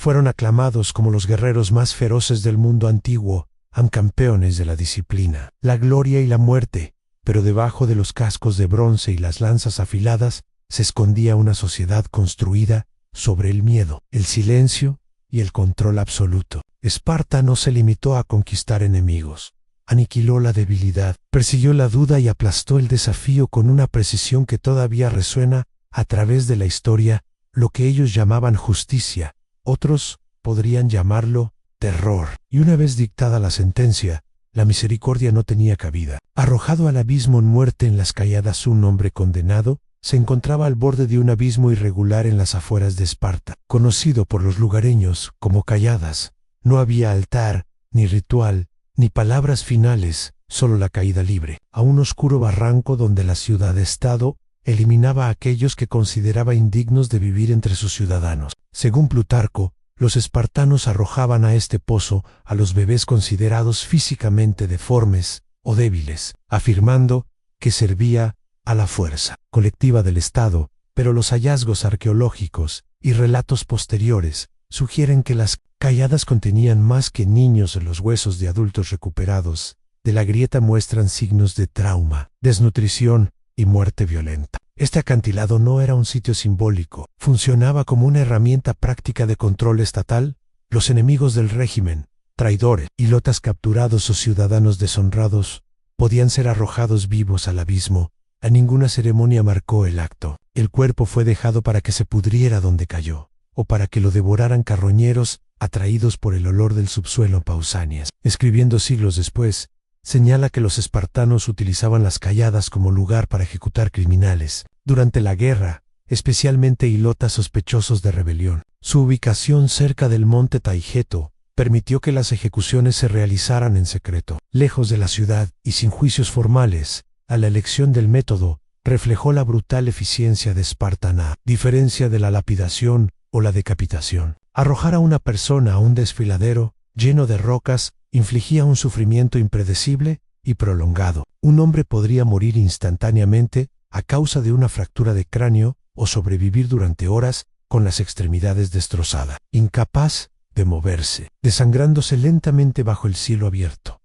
Fueron aclamados como los guerreros más feroces del mundo antiguo, campeones de la disciplina, la gloria y la muerte, pero debajo de los cascos de bronce y las lanzas afiladas se escondía una sociedad construida sobre el miedo, el silencio y el control absoluto. Esparta no se limitó a conquistar enemigos. Aniquiló la debilidad, persiguió la duda y aplastó el desafío con una precisión que todavía resuena a través de la historia, lo que ellos llamaban justicia, otros podrían llamarlo terror. Y una vez dictada la sentencia, la misericordia no tenía cabida. Arrojado al abismo en muerte en las Cáyadas, un hombre condenado se encontraba al borde de un abismo irregular en las afueras de Esparta. Conocido por los lugareños como Cáyadas, no había altar, ni ritual, ni palabras finales, solo la caída libre, a un oscuro barranco donde la ciudad-estado eliminaba a aquellos que consideraba indignos de vivir entre sus ciudadanos. Según Plutarco, los espartanos arrojaban a este pozo a los bebés considerados físicamente deformes o débiles, afirmando que servía a la fuerza colectiva del Estado, pero los hallazgos arqueológicos y relatos posteriores sugieren que las Cáyadas contenían más que niños en los huesos de adultos recuperados. De la grieta muestran signos de trauma, desnutrición y muerte violenta. Este acantilado no era un sitio simbólico, funcionaba como una herramienta práctica de control estatal. Los enemigos del régimen, traidores, ilotas capturados o ciudadanos deshonrados, podían ser arrojados vivos al abismo. A ninguna ceremonia marcó el acto. El cuerpo fue dejado para que se pudriera donde cayó, o para que lo devoraran carroñeros atraídos por el olor del subsuelo Pausanias. Escribiendo siglos después, señala que los espartanos utilizaban las Cáyadas como lugar para ejecutar criminales. Durante la guerra, especialmente ilotas sospechosos de rebelión. Su ubicación cerca del monte Taigeto permitió que las ejecuciones se realizaran en secreto, lejos de la ciudad y sin juicios formales. A la elección del método reflejó la brutal eficiencia de Esparta, a diferencia de la lapidación o la decapitación. Arrojar a una persona a un desfiladero lleno de rocas infligía un sufrimiento impredecible y prolongado. Un hombre podría morir instantáneamente a causa de una fractura de cráneo o sobrevivir durante horas con las extremidades destrozadas, incapaz de moverse, desangrándose lentamente bajo el cielo abierto.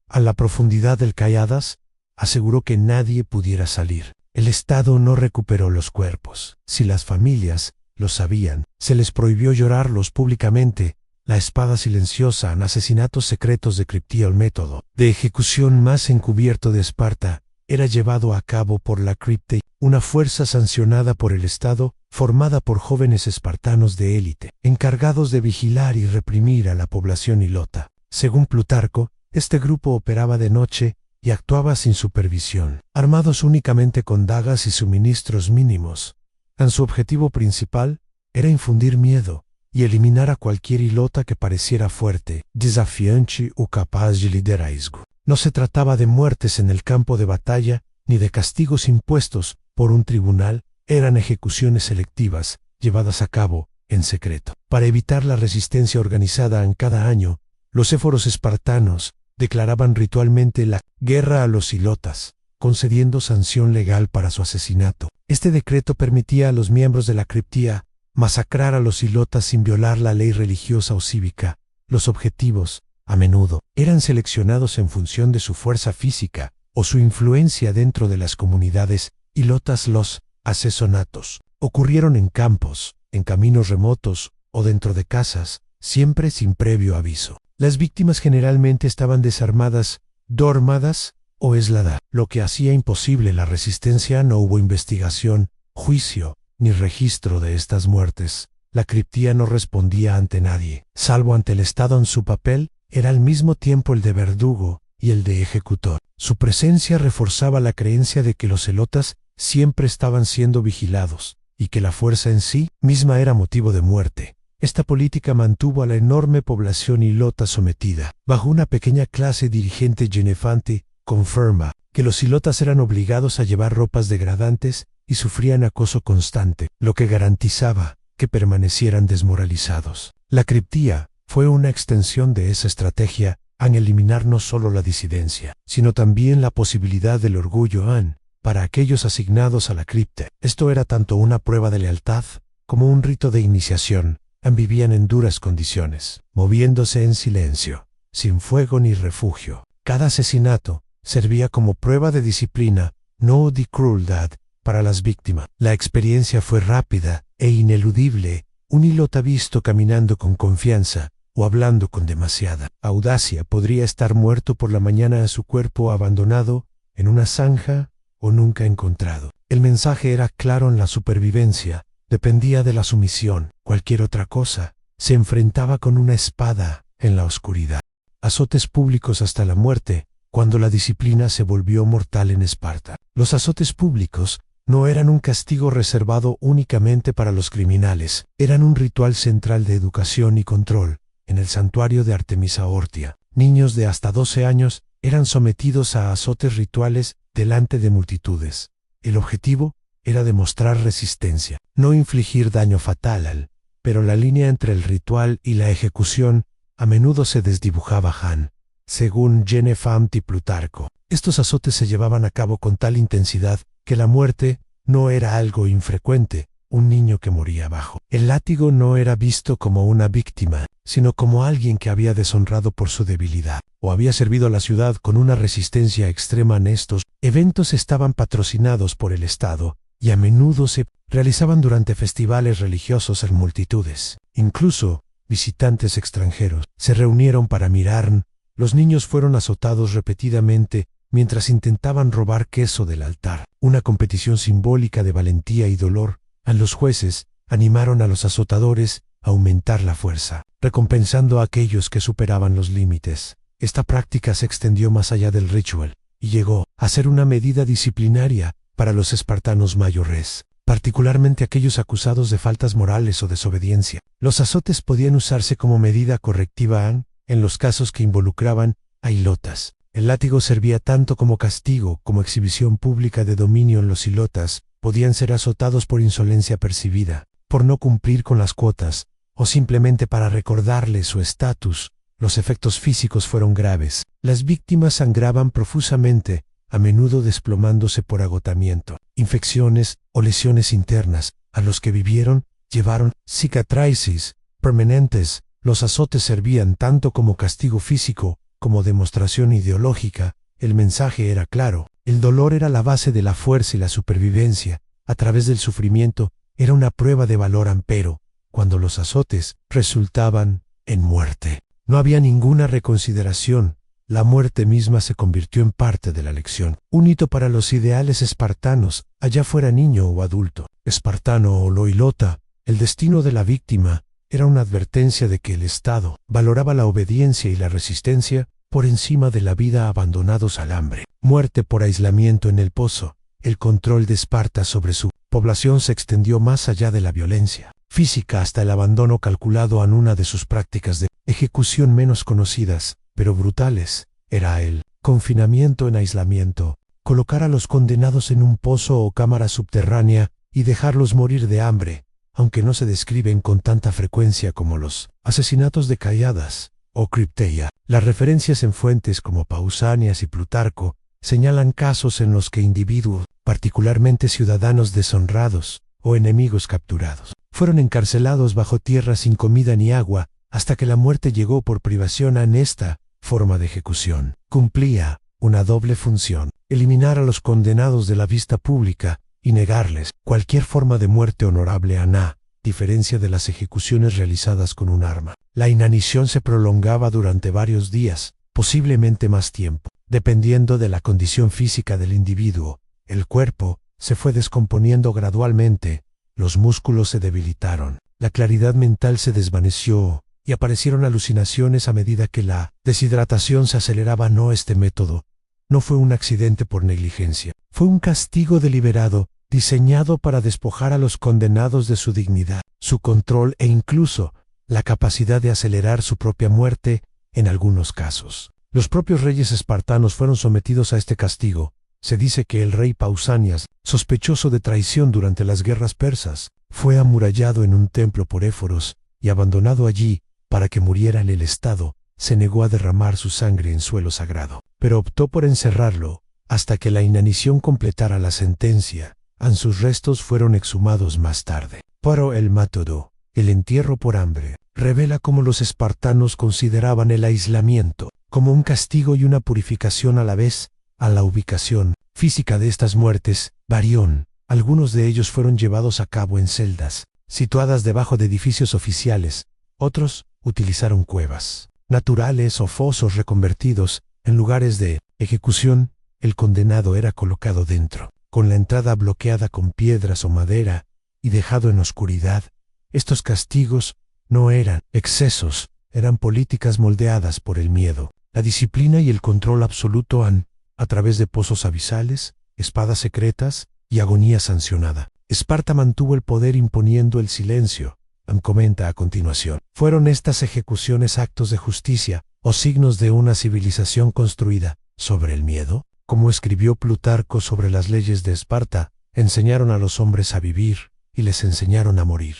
A la profundidad del Cáyadas, aseguró que nadie pudiera salir. El Estado no recuperó los cuerpos. Si las familias lo sabían, se les prohibió llorarlos públicamente. La espada silenciosa en asesinatos secretos de Criptía, el método de ejecución más encubierto de Esparta, era llevado a cabo por la Cripte, una fuerza sancionada por el Estado, formada por jóvenes espartanos de élite, encargados de vigilar y reprimir a la población ilota. Según Plutarco, este grupo operaba de noche y actuaba sin supervisión, armados únicamente con dagas y suministros mínimos. Su objetivo principal era infundir miedo y eliminar a cualquier ilota que pareciera fuerte, desafiante o capaz de liderazgo. No se trataba de muertes en el campo de batalla ni de castigos impuestos por un tribunal, eran ejecuciones selectivas llevadas a cabo en secreto. Para evitar la resistencia organizada en cada año, los éforos espartanos declaraban ritualmente la guerra a los ilotas, concediendo sanción legal para su asesinato. Este decreto permitía a los miembros de la Criptía masacrar a los ilotas sin violar la ley religiosa o cívica. Los objetivos, a menudo, eran seleccionados en función de su fuerza física o su influencia dentro de las comunidades ilotas. Los asesinatos ocurrieron en campos, en caminos remotos o dentro de casas, siempre sin previo aviso. Las víctimas generalmente estaban desarmadas, dormadas o aisladas, lo que hacía imposible la resistencia. No hubo investigación, juicio, ni registro de estas muertes. La Criptía no respondía ante nadie, salvo ante el Estado. En su papel, era al mismo tiempo el de verdugo y el de ejecutor. Su presencia reforzaba la creencia de que los ilotas siempre estaban siendo vigilados, y que la fuerza en sí misma era motivo de muerte. Esta política mantuvo a la enorme población ilota sometida. Bajo una pequeña clase dirigente, Genefante confirma que los ilotas eran obligados a llevar ropas degradantes y sufrían acoso constante, lo que garantizaba que permanecieran desmoralizados. La Criptía fue una extensión de esa estrategia al eliminar no solo la disidencia, sino también la posibilidad del orgullo para aquellos asignados a la cripta. Esto era tanto una prueba de lealtad como un rito de iniciación vivían en duras condiciones, moviéndose en silencio, sin fuego ni refugio. Cada asesinato servía como prueba de disciplina, no de crueldad, para las víctimas. La experiencia fue rápida e ineludible. Un Ilota visto caminando con confianza o hablando con demasiada audacia podría estar muerto por la mañana a su cuerpo abandonado en una zanja o nunca encontrado. El mensaje era claro en la supervivencia, dependía de la sumisión. Cualquier otra cosa se enfrentaba con una espada en la oscuridad. Azotes públicos hasta la muerte, cuando la disciplina se volvió mortal en Esparta. Los azotes públicos no eran un castigo reservado únicamente para los criminales, eran un ritual central de educación y control. En el santuario de Artemisa Ortia, niños de hasta 12 años eran sometidos a azotes rituales delante de multitudes. El objetivo era demostrar resistencia, no infligir daño fatal, pero la línea entre el ritual y la ejecución a menudo se desdibujaba. Según Xenofonte y Plutarco, estos azotes se llevaban a cabo con tal intensidad que la muerte no era algo infrecuente, un niño que moría abajo. El látigo no era visto como una víctima, sino como alguien que había deshonrado por su debilidad, o había servido a la ciudad con una resistencia extrema. Estos eventos estaban patrocinados por el Estado, y a menudo se realizaban durante festivales religiosos en multitudes. Incluso visitantes extranjeros se reunieron para mirar. Los niños fueron azotados repetidamente mientras intentaban robar queso del altar. Una competición simbólica de valentía y dolor. Los jueces animaron a los azotadores a aumentar la fuerza, recompensando a aquellos que superaban los límites. Esta práctica se extendió más allá del ritual y llegó a ser una medida disciplinaria para los espartanos mayores, particularmente aquellos acusados de faltas morales o desobediencia. Los azotes podían usarse como medida correctiva en los casos que involucraban a ilotas. El látigo servía tanto como castigo como exhibición pública de dominio. En los ilotas podían ser azotados por insolencia percibida, por no cumplir con las cuotas, o simplemente para recordarles su estatus. Los efectos físicos fueron graves. Las víctimas sangraban profusamente, a menudo desplomándose por agotamiento. Infecciones o lesiones internas, a los que vivieron, llevaron cicatrices permanentes. Los azotes servían tanto como castigo físico, como demostración ideológica. El mensaje era claro. El dolor era la base de la fuerza y la supervivencia. A través del sufrimiento, era una prueba de valor. Pero cuando los azotes resultaban en muerte, no había ninguna reconsideración. La muerte misma se convirtió en parte de la lección. Un hito para los ideales espartanos, allá fuera niño o adulto, espartano o loilota. El destino de la víctima era una advertencia de que el Estado valoraba la obediencia y la resistencia por encima de la vida, abandonados al hambre. Muerte por aislamiento en el pozo. El control de Esparta sobre su población se extendió más allá de la violencia física hasta el abandono calculado. En una de sus prácticas de ejecución menos conocidas, pero brutales, era el confinamiento en aislamiento. Colocar a los condenados en un pozo o cámara subterránea y dejarlos morir de hambre, aunque no se describen con tanta frecuencia como los asesinatos de Caiadas o Cripteia. Las referencias en fuentes como Pausanias y Plutarco señalan casos en los que individuos, particularmente ciudadanos deshonrados o enemigos capturados, fueron encarcelados bajo tierra sin comida ni agua, hasta que la muerte llegó por privación. En esta forma de ejecución cumplía una doble función: eliminar a los condenados de la vista pública y negarles cualquier forma de muerte honorable. A diferencia de las ejecuciones realizadas con un arma, la inanición se prolongaba durante varios días, posiblemente más tiempo. Dependiendo de la condición física del individuo, el cuerpo se fue descomponiendo gradualmente, los músculos se debilitaron, la claridad mental se desvaneció y aparecieron alucinaciones a medida que la deshidratación se aceleraba. Este método no fue un accidente por negligencia, fue un castigo deliberado, diseñado para despojar a los condenados de su dignidad, su control e incluso la capacidad de acelerar su propia muerte en algunos casos. Los propios reyes espartanos fueron sometidos a este castigo. Se dice que el rey Pausanias, sospechoso de traición durante las guerras persas, fue amurallado en un templo por Éforos y abandonado allí para que muriera. El Estado se negó a derramar su sangre en suelo sagrado, pero optó por encerrarlo hasta que la inanición completara la sentencia. Sus restos fueron exhumados más tarde. Pero el método El entierro por hambre revela cómo los espartanos consideraban el aislamiento como un castigo y una purificación a la vez. A la ubicación física de estas muertes varió. Algunos de ellos fueron llevados a cabo en celdas, situadas debajo de edificios oficiales. Otros utilizaron cuevas naturales o fosos reconvertidos en lugares de ejecución. El condenado era colocado dentro, con la entrada bloqueada con piedras o madera, y dejado en oscuridad. Estos castigos no eran excesos, eran políticas moldeadas por el miedo, la disciplina y el control absoluto a través de pozos abisales, espadas secretas y agonía sancionada. Esparta mantuvo el poder imponiendo el silencio. Comenta a continuación. ¿Fueron estas ejecuciones actos de justicia o signos de una civilización construida sobre el miedo? Como escribió Plutarco sobre las leyes de Esparta, enseñaron a los hombres a vivir y les enseñaron a morir.